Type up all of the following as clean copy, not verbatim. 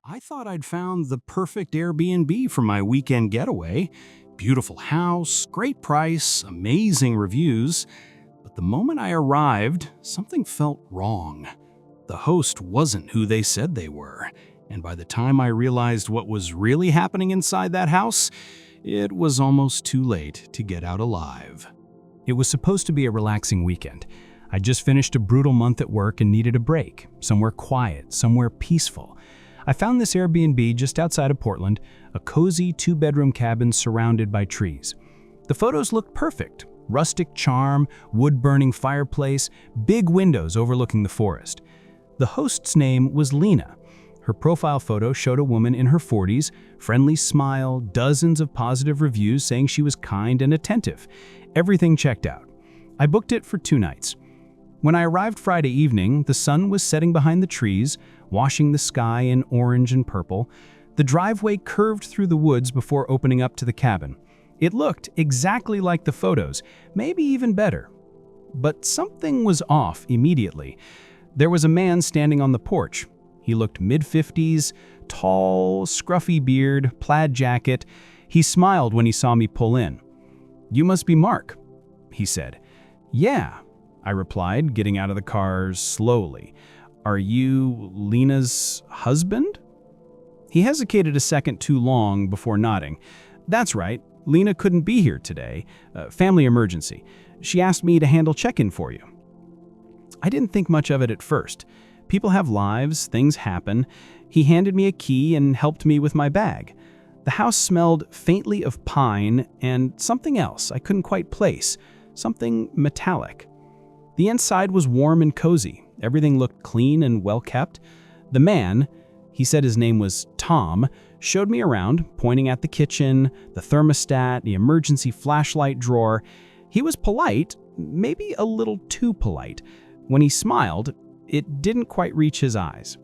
I thought I'd found the perfect Airbnb for my weekend getaway. Beautiful house, great price, amazing reviews. But the moment I arrived, something felt wrong. The host wasn't who they said they were, and by the time I realized what was really happening inside that house, it was almost too late to get out alive. It was supposed to be a relaxing weekend. I just finished a brutal month at work and needed a break, somewhere quiet, somewhere peaceful. I found this Airbnb just outside of Portland, a cozy two-bedroom cabin surrounded by trees. The photos looked perfect. Rustic charm, wood-burning fireplace, big windows overlooking the forest. The host's name was Lena. Her profile photo showed a woman in her 40s, friendly smile, dozens of positive reviews saying she was kind and attentive. Everything checked out. I booked it for 2 nights. When I arrived Friday evening, the sun was setting behind the trees, washing the sky in orange and purple. The driveway curved through the woods before opening up to the cabin. It looked exactly like the photos, maybe even better. But something was off immediately. There was a man standing on the porch. He looked mid-50s, tall, scruffy beard, plaid jacket. He smiled when he saw me pull in. "You must be Mark," he said. "Yeah," I replied, getting out of the car slowly. "Are you Lena's husband?" He hesitated a second too long before nodding. "That's right. Lena couldn't be here today. Family emergency. She asked me to handle check-in for you." I didn't think much of it at first. People have lives, things happen. He handed me a key and helped me with my bag. The house smelled faintly of pine and something else I couldn't quite place, something metallic. The inside was warm and cozy. Everything looked clean and well kept. The man, he said his name was Tom, showed me around, pointing at the kitchen, the thermostat, the emergency flashlight drawer. He was polite, maybe a little too polite. When he smiled, it didn't quite reach his eyes.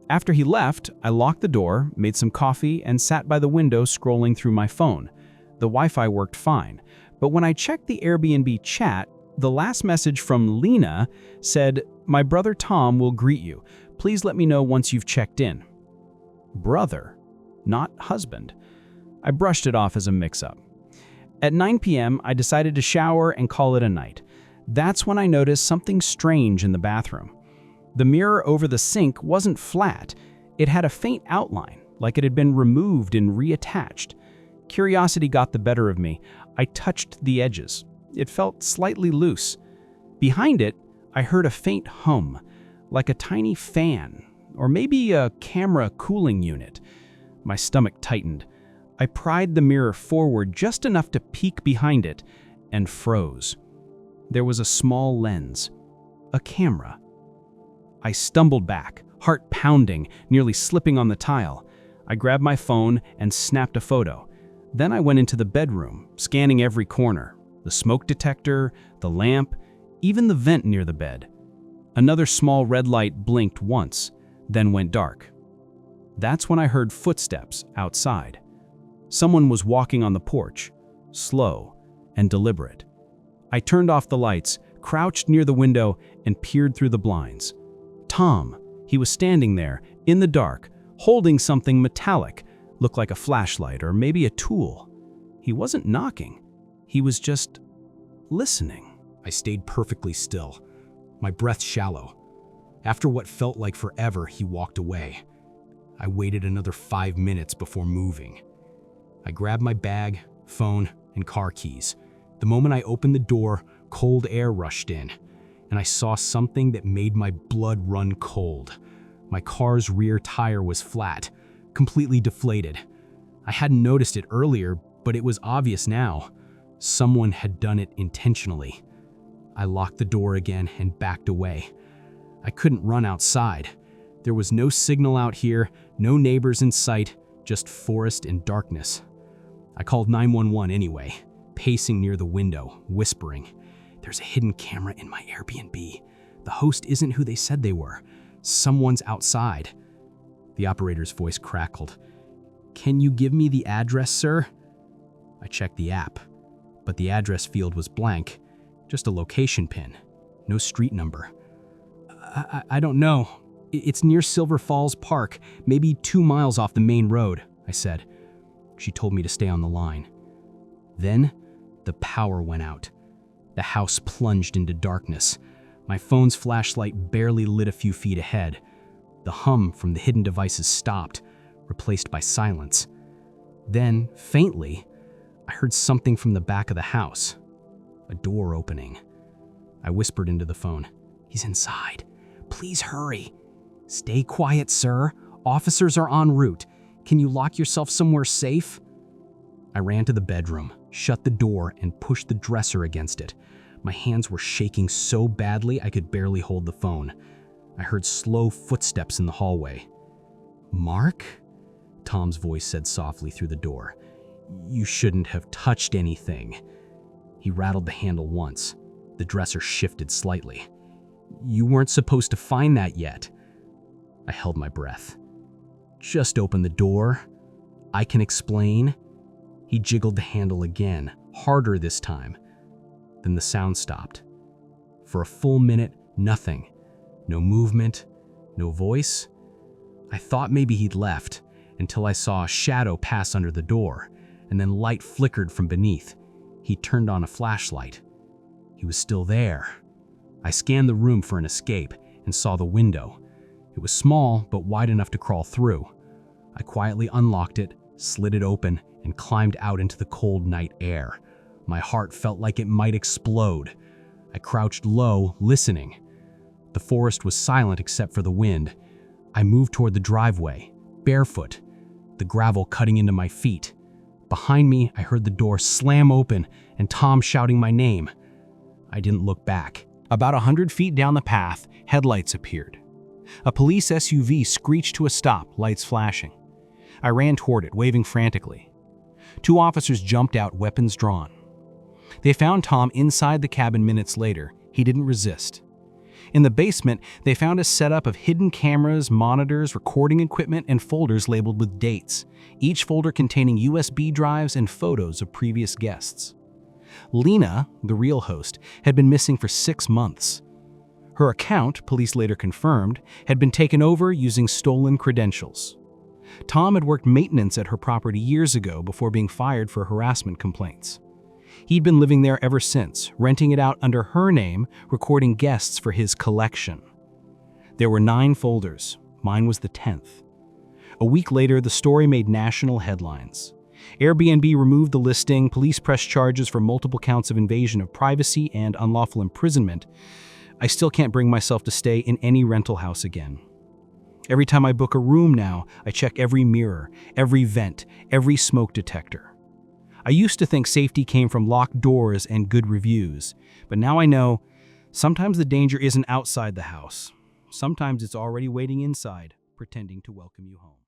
After he left, I locked the door, made some coffee, and sat by the window scrolling through my phone. The Wi-Fi worked fine, but when I checked the Airbnb chat, the last message from Lena said, "My brother Tom will greet you. Please let me know once you've checked in." Brother, not husband. I brushed it off as a mix-up. At 9 p.m., I decided to shower and call it a night. That's when I noticed something strange in the bathroom. The mirror over the sink wasn't flat. It had a faint outline, like it had been removed and reattached. Curiosity got the better of me. I touched the edges. It felt slightly loose. Behind it, I heard a faint hum, like a tiny fan, or maybe a camera cooling unit. My stomach tightened. I pried the mirror forward just enough to peek behind it, and froze. There was a small lens, a camera. I stumbled back, heart pounding, nearly slipping on the tile. I grabbed my phone and snapped a photo. Then I went into the bedroom, scanning every corner. The smoke detector, the lamp, even the vent near the bed. Another small red light blinked once, then went dark. That's when I heard footsteps outside. Someone was walking on the porch, slow and deliberate. I turned off the lights, crouched near the window, and peered through the blinds. Tom, he was standing there, in the dark, holding something metallic, looked like a flashlight or maybe a tool. He wasn't knocking. He was just listening. I stayed perfectly still, my breath shallow. After what felt like forever, he walked away. I waited another 5 minutes before moving. I grabbed my bag, phone, and car keys. The moment I opened the door, cold air rushed in, and I saw something that made my blood run cold. My car's rear tire was flat, completely deflated. I hadn't noticed it earlier, but it was obvious now. Someone had done it intentionally. I locked the door again and backed away. I couldn't run outside. There was no signal out here, no neighbors in sight, just forest and darkness. I called 911 anyway, pacing near the window, whispering, "There's a hidden camera in my Airbnb. The host isn't who they said they were. Someone's outside." The operator's voice crackled. "Can you give me the address, sir?" I checked the app, but the address field was blank, just a location pin, no street number. I don't know," It's near Silver Falls Park, maybe 2 miles off the main road," I said. She told me to stay on the line. Then, the power went out. The house plunged into darkness. My phone's flashlight barely lit a few feet ahead. The hum from the hidden devices stopped, replaced by silence. Then, faintly, I heard something from the back of the house. A door opening. I whispered into the phone, "He's inside. Please hurry." "Stay quiet, sir. Officers are en route. Can you lock yourself somewhere safe?" I ran to the bedroom, shut the door, and pushed the dresser against it. My hands were shaking so badly I could barely hold the phone. I heard slow footsteps in the hallway. "Mark?" Tom's voice said softly through the door. "You shouldn't have touched anything." He rattled the handle once. The dresser shifted slightly. "You weren't supposed to find that yet." I held my breath. "Just open the door. I can explain." He jiggled the handle again, harder this time. Then the sound stopped. For a full minute, nothing. No movement, no voice. I thought maybe he'd left, until I saw a shadow pass under the door, and then light flickered from beneath. He turned on a flashlight. He was still there. I scanned the room for an escape and saw the window. It was small, but wide enough to crawl through. I quietly unlocked it, slid it open, and climbed out into the cold night air. My heart felt like it might explode. I crouched low, listening. The forest was silent except for the wind. I moved toward the driveway, barefoot, the gravel cutting into my feet. Behind me, I heard the door slam open and Tom shouting my name. I didn't look back. About 100 feet down the path, headlights appeared. A police SUV screeched to a stop, lights flashing. I ran toward it, waving frantically. 2 officers jumped out, weapons drawn. They found Tom inside the cabin minutes later. He didn't resist. In the basement, they found a setup of hidden cameras, monitors, recording equipment, and folders labeled with dates, each folder containing USB drives and photos of previous guests. Lena, the real host, had been missing for 6 months. Her account, police later confirmed, had been taken over using stolen credentials. Tom had worked maintenance at her property years ago before being fired for harassment complaints. He'd been living there ever since, renting it out under her name, recording guests for his collection. There were 9 folders. Mine was the 10th. A week later, the story made national headlines. Airbnb removed the listing, police pressed charges for multiple counts of invasion of privacy and unlawful imprisonment. I still can't bring myself to stay in any rental house again. Every time I book a room now, I check every mirror, every vent, every smoke detector. I used to think safety came from locked doors and good reviews, but now I know sometimes the danger isn't outside the house. Sometimes it's already waiting inside, pretending to welcome you home.